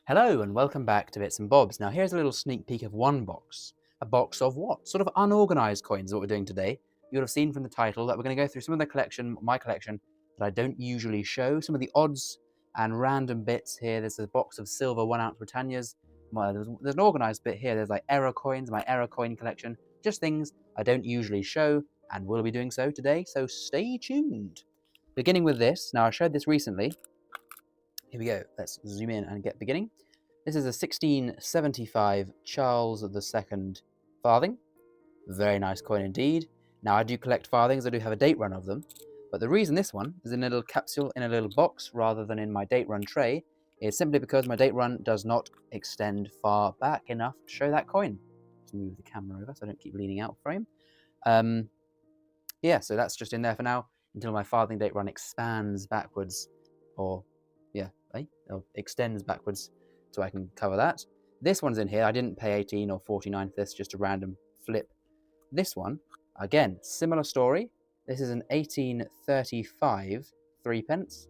Hello and welcome back to Bits and Bobs. Now here's a little sneak peek of one box. A box of what? Sort of unorganized coins is what we're doing today. You'll have seen from the title that we're going to go through some of the collection, my collection, that I don't usually show. Some of the odds and random bits here. There's a box of silver 1 ounce Britannias. There's an organized bit here. There's like error coins, my error coin collection. Just things I don't usually show and will be doing so today. So stay tuned. Beginning with this. Now I showed this recently. Here we go. Let's zoom in and get beginning. This is a 1675 Charles II farthing. Very nice coin indeed. Now, I do collect farthings. I do have a date run of them. But the reason this one is in a little capsule in a little box rather than in my date run tray is simply because my date run does not extend far back enough to show that coin. Let's move the camera over so I don't keep leaning out of frame. Yeah, so that's just in there for now until my farthing date run expands backwards or extends backwards so I can cover that. This one's in here. I didn't pay 18 or 49 for this, just a random flip. This one, again, similar story. This is an 1835 threepence.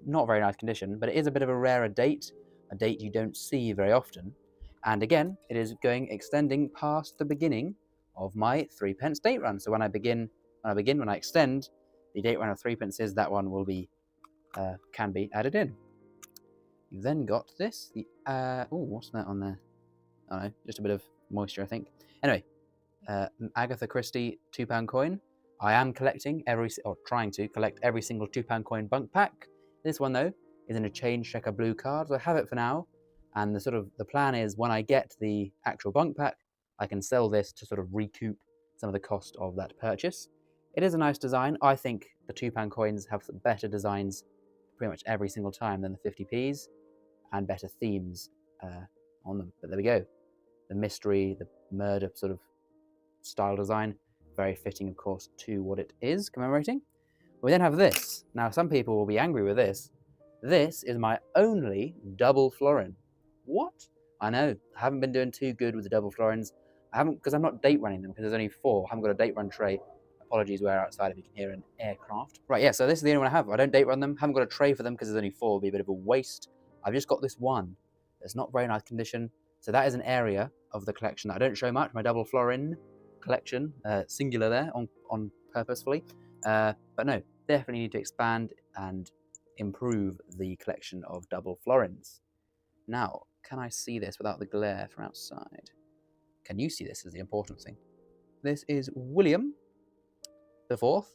Not very nice condition, but it is a bit of a rarer date, a date you don't see very often. And again, it is extending past the beginning of my threepence date run. So when I extend the date run of threepences, that one will be can be added in. You've then got this. What's that on there? I don't know, just a bit of moisture, I think. Anyway, Agatha Christie £2 coin. I am collecting trying to collect every single £2 coin bunk pack. This one though is in a change checker blue card, so I have it for now. And the plan is when I get the actual bunk pack, I can sell this to sort of recoup some of the cost of that purchase. It is a nice design. I think the £2 coins have better designs pretty much every single time than the 50p's. And better themes on them. But there we go. The mystery, the murder sort of style design, very fitting, of course, to what it is commemorating. We then have this. Now, some people will be angry with this. This is my only double florin. What? I know. I haven't been doing too good with the double florins. I haven't, because I'm not date running them, because there's only 4. I haven't got a date run tray. Apologies, we're outside if you can hear an aircraft. Right, yeah, so this is the only one I have. I don't date run them. Haven't got a tray for them because there's only 4. It'll be a bit of a waste. I've just got this one. It's not very nice condition. So that is an area of the collection that I don't show much. My double florin collection, singular there on purposefully. But no, definitely need to expand and improve the collection of double florins. Now, can I see this without the glare from outside? Can you see this is the important thing? This is William the Fourth.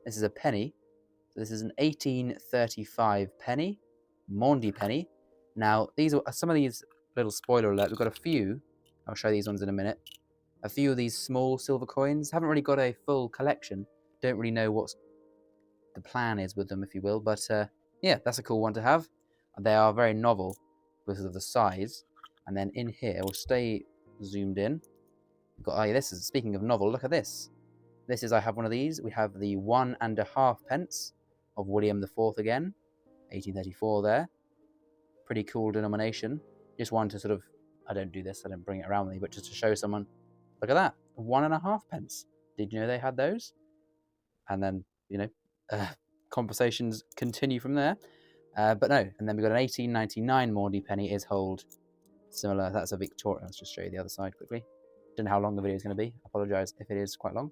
This is a penny. So this is an 1835 penny. Maundy penny. Now, these are some of these, little spoiler alert, we've got a few, I'll show these ones in a minute, a few of these small silver coins. Haven't really got a full collection, don't really know what the plan is with them, if you will, but yeah, that's a cool one to have. They are very novel because of the size. And then in here, we'll stay zoomed in. We've got, this is, speaking of novel, look at this. This is, I have one of these. We have the 1.5 pence of William the Fourth again. 1834 there. Pretty cool denomination. Just one to sort of, I don't do this, I don't bring it around with me, but just to show someone, look at that, 1.5 pence. Did you know they had those? And then, conversations continue from there. But no, and then we've got an 1899 Maundy penny is hold. Similar, that's a Victoria. Let's just show you the other side quickly. Don't know how long the video is going to be. I apologise if it is quite long.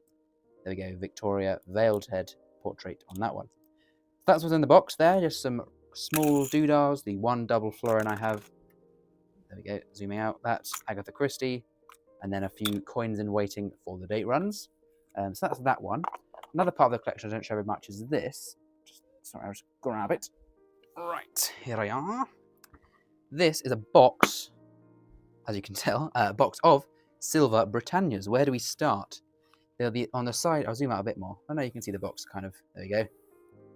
There we go, Victoria veiled head portrait on that one. That's what's in the box there, just some small doodahs, the one double florin I have. There we go, zooming out. That's Agatha Christie, and then a few coins in waiting for the date runs. So that's that one. Another part of the collection I don't show very much is this. I'll just grab it. Right, here I are. This is a box, as you can tell, a box of silver Britannias. Where do we start? They'll be on the side. I'll zoom out a bit more. I know you can see the box kind of. There we go.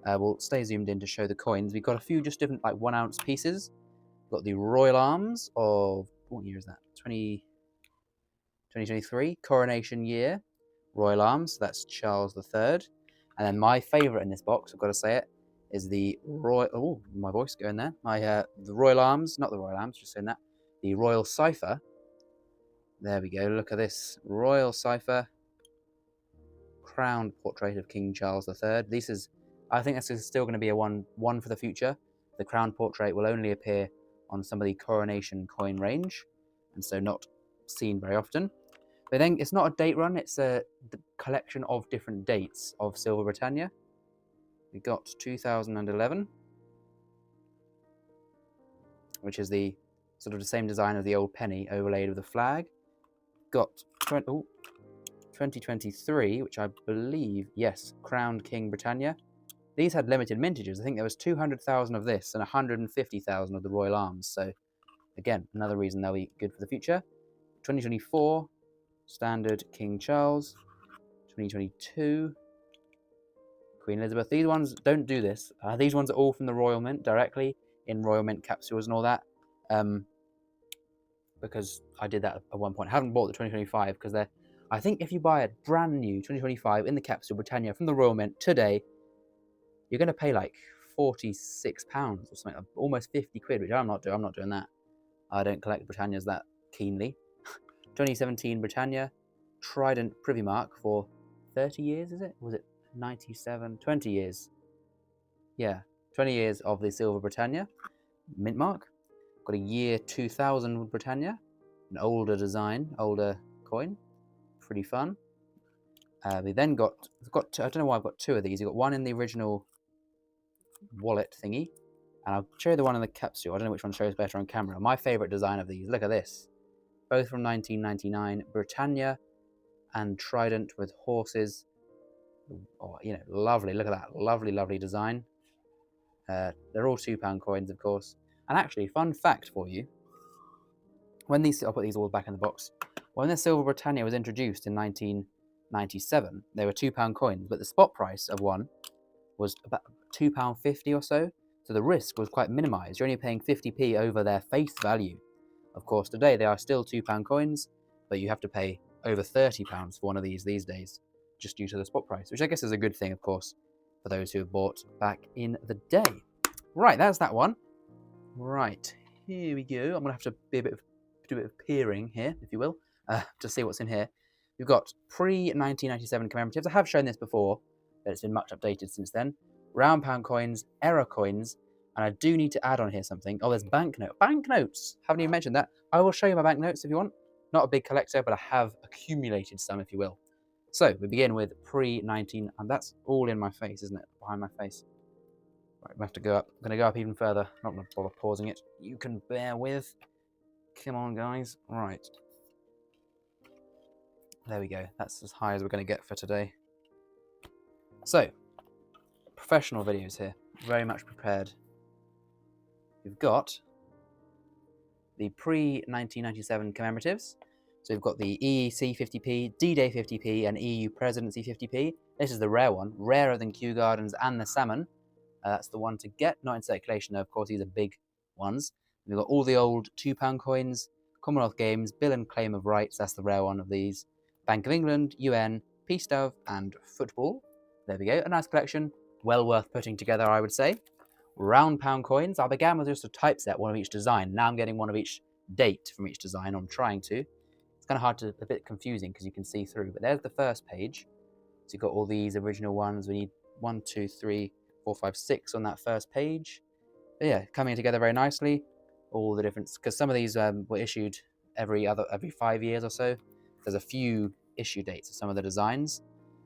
We'll stay zoomed in to show the coins. We've got a few just different 1 ounce pieces. We've got the Royal Arms of, what year is that? 2023, coronation year. Royal Arms, so that's Charles III. And then my favourite in this box, I've got to say it, is the Royal, oh, my voice going there. The Royal Arms, not the Royal Arms, just saying that. The Royal Cipher. There we go, look at this. Royal Cipher. Crowned portrait of King Charles III. I think this is still going to be a one for the future. The crown portrait will only appear on some of the Coronation coin range, and so not seen very often. But then it's not a date run, it's a collection of different dates of Silver Britannia. We got 2011, which is the sort of the same design as the old penny overlaid with a flag. Got 2023, which I believe, yes, Crowned King Britannia. These had limited mintages. I think there was 200,000 of this and 150,000 of the Royal Arms. So again, another reason they'll be good for the future. 2024, Standard King Charles. 2022, Queen Elizabeth. These ones don't do this. These ones are all from the Royal Mint directly in Royal Mint capsules and all that. Because I did that at one point. I haven't bought the 2025 because they're, I think if you buy a brand new 2025 in the capsule Britannia from the Royal Mint today, you're going to pay like £46 or something, almost 50 quid, which I'm not doing that. I don't collect Britannias that keenly. 2017 Britannia, Trident Privy Mark for 30 years, is it? Was it 97? 20 years. Yeah, 20 years of the Silver Britannia, mint mark. Got a year 2000 Britannia, an older design, older coin. Pretty fun. We then got, I don't know why I've got two of these. You've got one in the original wallet thingy, and I'll show you the one in the capsule. I don't know which one shows better on camera. My favourite design of these, look at this. Both from 1999, Britannia and Trident with horses. Oh, you know, lovely, look at that, lovely, lovely design. They're all £2 coins, of course. And actually, fun fact for you, when these, I'll put these all back in the box. When the Silver Britannia was introduced in 1997, they were £2 coins, but the spot price of one was about £2.50 or so. So the risk was quite minimised. You're only paying 50p over their face value. Of course, today they are still £2 coins, but you have to pay over £30 for one of these days, just due to the spot price, which I guess is a good thing, of course, for those who have bought back in the day. Right, that's that one. Right, here we go. I'm going to have to do a bit of peering here, if you will, to see what's in here. We've got pre-1997 commemoratives. I have shown this before, but it's been much updated since then. Round pound coins, error coins, and I do need to add on here something. Oh, there's banknotes. Haven't even mentioned that. I will show you my banknotes if you want. Not a big collector, but I have accumulated some, if you will. So we begin with pre-19, and that's all in my face, isn't it? Behind my face. Right, we have to go up. I'm going to go up even further. Not going to bother pausing it. You can bear with. Come on, guys. Right. There we go. That's as high as we're going to get for today. So, professional videos here. Very much prepared. We've got the pre-1997 commemoratives. So we've got the EEC 50p, D-Day 50p, and EU Presidency 50p. This is the rare one, rarer than Kew Gardens and the Salmon. That's the one to get, not in circulation though. Of course, these are big ones. We've got all the old £2 coins, Commonwealth Games, Bill and Claim of Rights, that's the rare one of these. Bank of England, UN, Peace Dove, and Football. There we go, a nice collection. Well worth putting together, I would say. Round pound coins. I began with just a typeset, one of each design. Now I'm getting one of each date from each design. I'm trying to. It's kind of hard to, a bit confusing because you can see through. But there's the first page. So you've got all these original ones. We need 1, 2, 3, 4, 5, 6 on that first page. But yeah, coming together very nicely. All the different, because some of these were issued every 5 years or so. There's a few issue dates of some of the designs.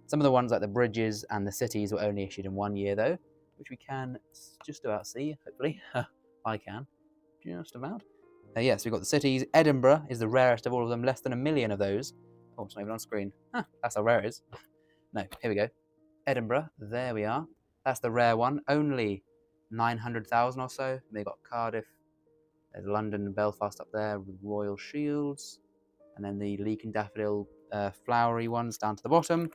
Some of the ones like the bridges and the cities were only issued in 1 year though, which we can just about see, hopefully. I can, just about. Yes, we've got the cities. Edinburgh is the rarest of all of them, less than 1 million of those. Oh, it's not even on screen. That's how rare it is. No, here we go. Edinburgh, there we are. That's the rare one, only 900,000 or so. They've got Cardiff, there's London and Belfast up there with royal shields. And then the leek and daffodil flowery ones down to the bottom.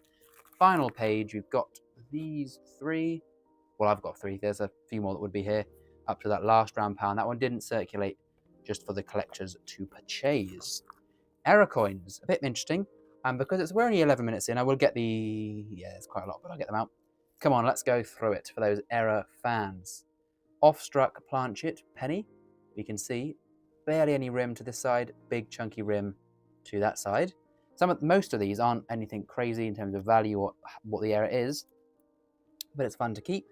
Final page, we've got these 3. Well, I've got 3. There's a few more that would be here up to that last round pound. That one didn't circulate, just for the collectors to purchase. Error coins, a bit interesting. And because we're only 11 minutes in, I will get the... Yeah, there's quite a lot, but I'll get them out. Come on, let's go through it for those error fans. Offstruck Planchet penny. You can see barely any rim to this side, big chunky rim to that side. Most of these aren't anything crazy in terms of value or what the error is, but it's fun to keep.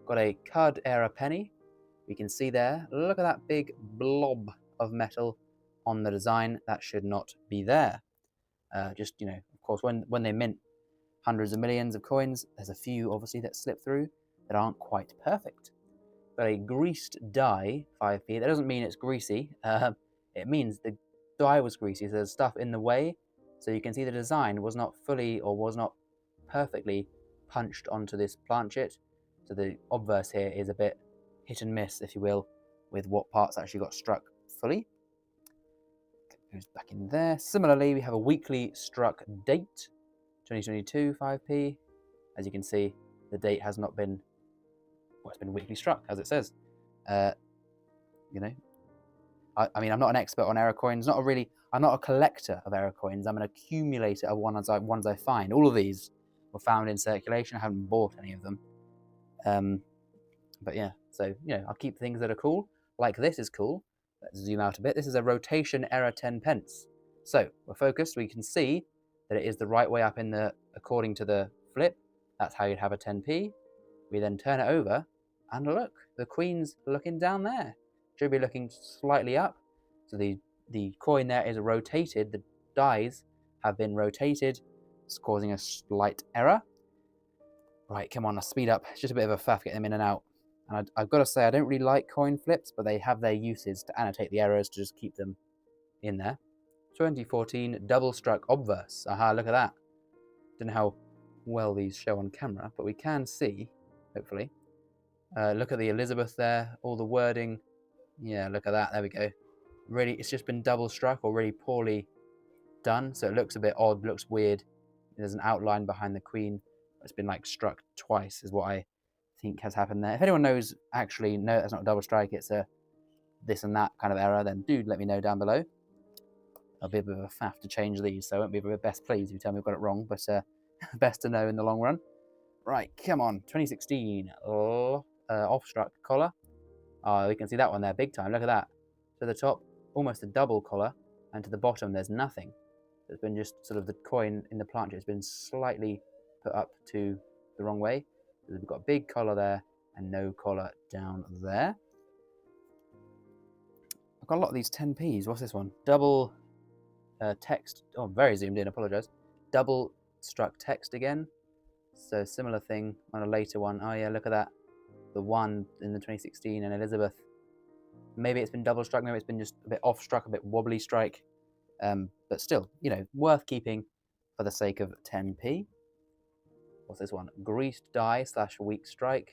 Got a Cud error penny, We can see there, look at that big blob of metal on the design. That should not be there. Just, you know, of course, when they mint hundreds of millions of coins, there's a few, obviously, that slip through that aren't quite perfect. But a greased die, 5p, that doesn't mean it's greasy. It means the die was greasy, so there's stuff in the way. So you can see the design was not fully or was not perfectly punched onto this planchet. So the obverse here is a bit hit and miss, if you will, with what parts actually got struck fully. Goes back in there. Similarly, we have a weekly struck date, 2022, 5p. As you can see, the date has not been, well, it's been weekly struck, as it says. You know, I mean, I'm not an expert on error coins. I'm not a collector of error coins. I'm an accumulator of ones I find. All of these were found in circulation. I haven't bought any of them. But yeah, so, you know, I'll keep things that are cool. Like this is cool. Let's zoom out a bit. This is a rotation error 10 pence. So we're focused. We can see that it is the right way up according to the flip. That's how you'd have a 10p. We then turn it over, and look, the queen's looking down there. Should be looking slightly up. So the coin there is rotated. The dies have been rotated. It's causing a slight error. Right, come on, let's speed up. It's just a bit of a faff getting them in and out. And I've got to say, I don't really like coin flips, but they have their uses to annotate the errors to just keep them in there. 2014 double struck obverse. Aha, look at that. Don't know how well these show on camera, but we can see, hopefully. Look at the Elizabeth there, all the wording. Yeah, look at that. There we go. Really, it's just been double struck or really poorly done, so it looks a bit odd, looks weird. There's an outline behind the queen. It's been like struck twice, is what I think has happened there. If anyone knows, actually, no, that's not a double strike, it's a this and that kind of error, then do let me know down below. I'll be a bit of a faff to change these, so I won't be best pleased if you tell me I've got it wrong, but best to know in the long run. Right, come on, 2016, off-struck collar. Oh, we can see that one there, big time, look at that. To the top, almost a double collar, and to the bottom, there's nothing. It's been just sort of the coin in the planchet has been slightly put up to the wrong way. So we've got a big collar there and no collar down there. I've got a lot of these 10p's. What's this one? Double text. Oh, I'm very zoomed in, apologise. Double struck text again. So similar thing on a later one. Oh yeah, look at that. The one in the 2016 and Elizabeth. Maybe it's been double struck, maybe it's been just a bit off struck, a bit wobbly strike. But still, you know, worth keeping for the sake of 10p. What's this one? Greased die / weak strike.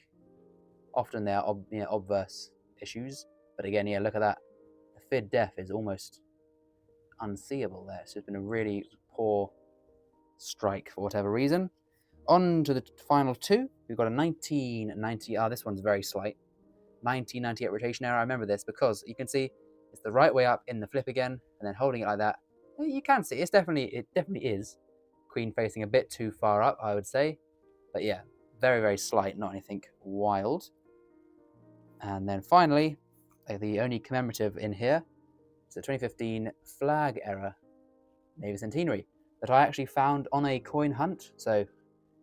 Often there are obverse issues, but again, yeah, look at that. The fid def is almost unseeable there. So it's been a really poor strike for whatever reason. On to the final two. We've got a 1990. This one's very slight. 1998 rotation error. I remember this because you can see it's the right way up in the flip again, and then holding it like that. You can see it definitely is. Queen facing a bit too far up, I would say. But yeah, very, very slight, not anything wild. And then finally, the only commemorative in here is the 2015 flag error Navy Centenary that I actually found on a coin hunt. So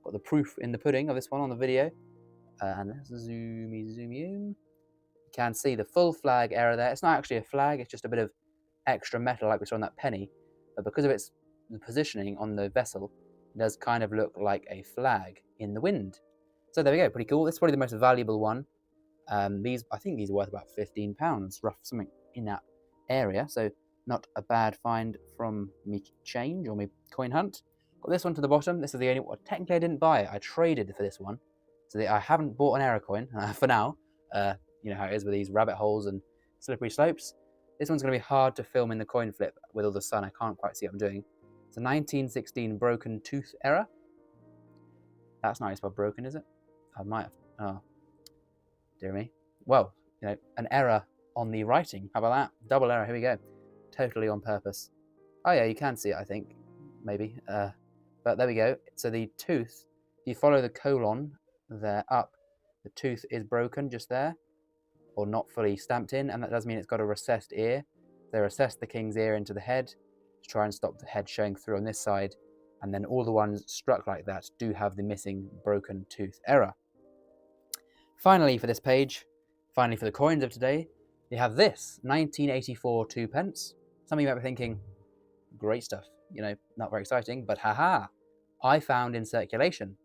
got the proof in the pudding of this one on the video. And let's zoom in. You can see the full flag error there. It's not actually a flag, it's just a bit of extra metal like we saw on that penny. But because of its positioning on the vessel, it does kind of look like a flag in the wind. So there we go, pretty cool. This is probably the most valuable one. I think these are worth about £15, rough, something in that area. So not a bad find from me change or me coin hunt. Got this one to the bottom. This is the only one. Technically, I didn't buy it. I traded for this one. So I haven't bought an error coin for now. You know how it is with these rabbit holes and slippery slopes. This one's going to be hard to film in the coin flip with all the sun. I can't quite see what I'm doing. It's a 1916 broken tooth error. That's not spelled broken, is it? I might have. Oh, dear me. Well, you know, an error on the writing. How about that? Double error. Here we go. Totally on purpose. Oh yeah, you can see it, I think. Maybe. But there we go. So the tooth, if you follow the colon there up, the tooth is broken just there, or not fully stamped in, and that does mean it's got a recessed ear. They recessed the king's ear into the head to try and stop the head showing through on this side, and then all the ones struck like that do have the missing broken tooth error. Finally, for this page, Finally, for the coins of today, you have this 1984 2p. Some of you might be thinking, great stuff, not very exciting, but haha, I found in circulation.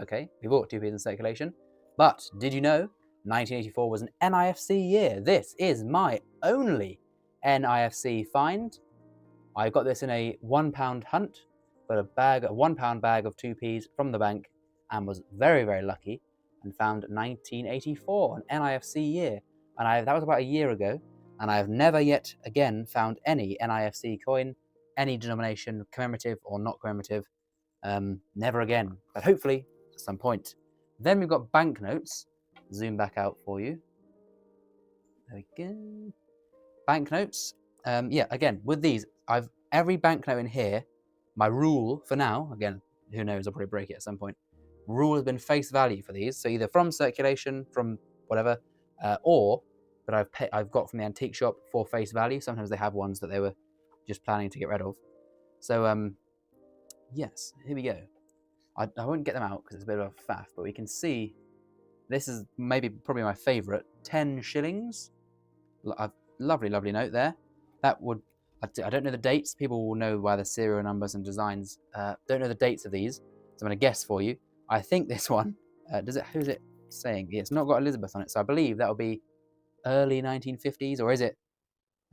Okay, we bought 2p's in circulation, but did you know 1984 was an NIFC year? This is my only NIFC find. I got this in a £1 hunt for a £1 bag of 2p's from the bank, and was very, very lucky and found 1984, an NIFC year. And that was about a year ago, and I have never yet again found any NIFC coin, any denomination, commemorative or not commemorative, never again, but hopefully at some point. Then we've got banknotes. Zoom back out for you. There we go. Banknotes. Yeah, again, with these, every banknote in here, my rule for now, again, who knows, I'll probably break it at some point. Rule has been face value for these, so either from circulation, from whatever, or that I've got from the antique shop for face value. Sometimes they have ones that they were just planning to get rid of. So, yes, here we go. I won't get them out because it's a bit of a faff, but we can see this is probably my favourite, 10 shillings. Lovely, lovely note there. That would, I don't know the dates. People will know by the serial numbers and designs. Don't know the dates of these, so I'm going to guess for you. I think this one, who's it saying? Yeah, it's not got Elizabeth on it, so I believe that will be early 1950s, or is it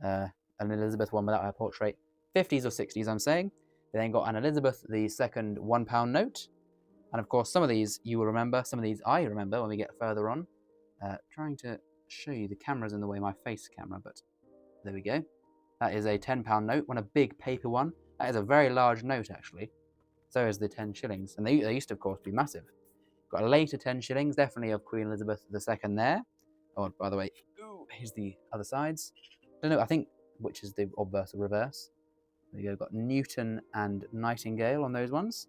an Elizabeth one without her portrait? 50s or 60s, I'm saying. They then got an Elizabeth II £1 note. And of course, some of these you will remember, some of these I remember when we get further on. Trying to show you, the camera's in the way, my face camera, but there we go. That is a £10 note, a big paper one. That is a very large note, actually. So is the 10 shillings. And they used to, of course, be massive. Got a later 10 shillings, definitely of Queen Elizabeth II there. Oh, by the way, here's the other sides. Don't know, I think, which is the obverse or reverse. There you go, got Newton and Nightingale on those ones.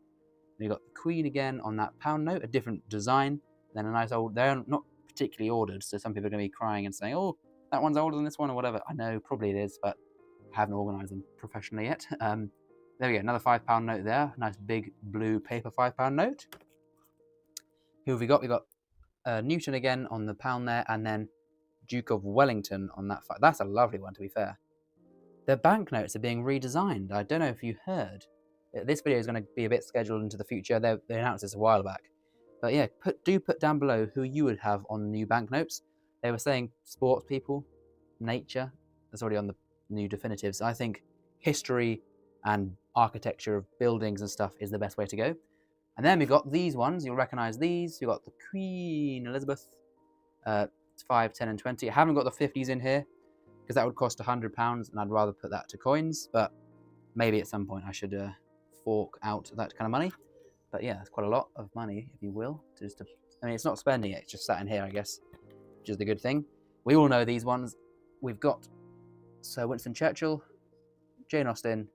Then you got the Queen again on that £1 note, a different design. Then a nice old, they're not particularly ordered, so some people are going to be crying and saying, oh, that one's older than this one or whatever. I know, probably it is, but I haven't organised them professionally yet. There we go, another £5 note there. Nice big blue paper £5 note. Who have we got? We got Newton again on the £1 there, and then Duke of Wellington on that. That's a lovely one, to be fair. Their banknotes are being redesigned. I don't know if you heard. This video is going to be a bit scheduled into the future. They announced this a while back. But yeah, do put down below who you would have on new banknotes. They were saying sports people, nature. That's already on the new definitives. I think history and architecture of buildings and stuff is the best way to go. And then we've got these ones. You'll recognise these. You've got the Queen Elizabeth, 5, 10 and 20. I haven't got the 50s in here because that would cost £100 and I'd rather put that to coins. But maybe at some point I should fork out that kind of money. But yeah, it's quite a lot of money, if you will. I mean, it's not spending it. It's just sat in here, I guess, which is the good thing. We all know these ones. We've got Sir Winston Churchill, Jane Austen,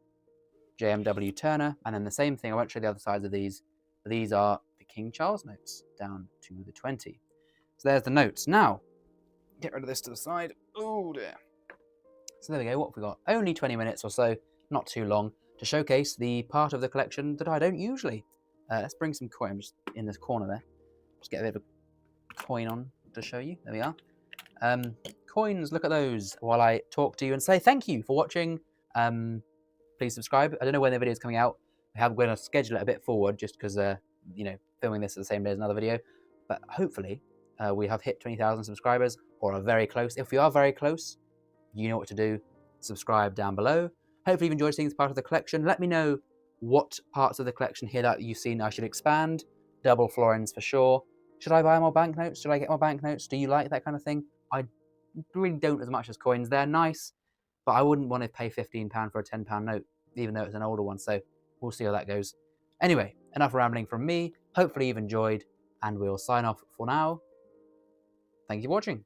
JMW Turner, and then the same thing. I won't show the other sides of these. But these are the King Charles notes down to the 20. So there's the notes. Now, get rid of this to the side. Oh dear. So there we go. What have we got? Only 20 minutes or so, not too long, to showcase the part of the collection that I don't usually. Let's bring some coin. I'm just in this corner there. Just get a bit of a coin on to show you. There we are. Coins, look at those while I talk to you and say thank you for watching. Please subscribe. I don't know when the video is coming out. We're going to schedule it a bit forward just because, filming this at the same day as another video. But hopefully we have hit 20,000 subscribers or are very close. If we are very close, you know what to do. Subscribe down below. Hopefully you've enjoyed seeing this part of the collection. Let me know what parts of the collection here that you've seen I should expand. Double florins for sure. Should I buy more banknotes? Should I get more banknotes? Do you like that kind of thing? I really don't as much as coins. They're nice, but I wouldn't want to pay £15 for a £10 note, even though it's an older one. So we'll see how that goes. Anyway, enough rambling from me. Hopefully you've enjoyed, and we'll sign off for now. Thank you for watching.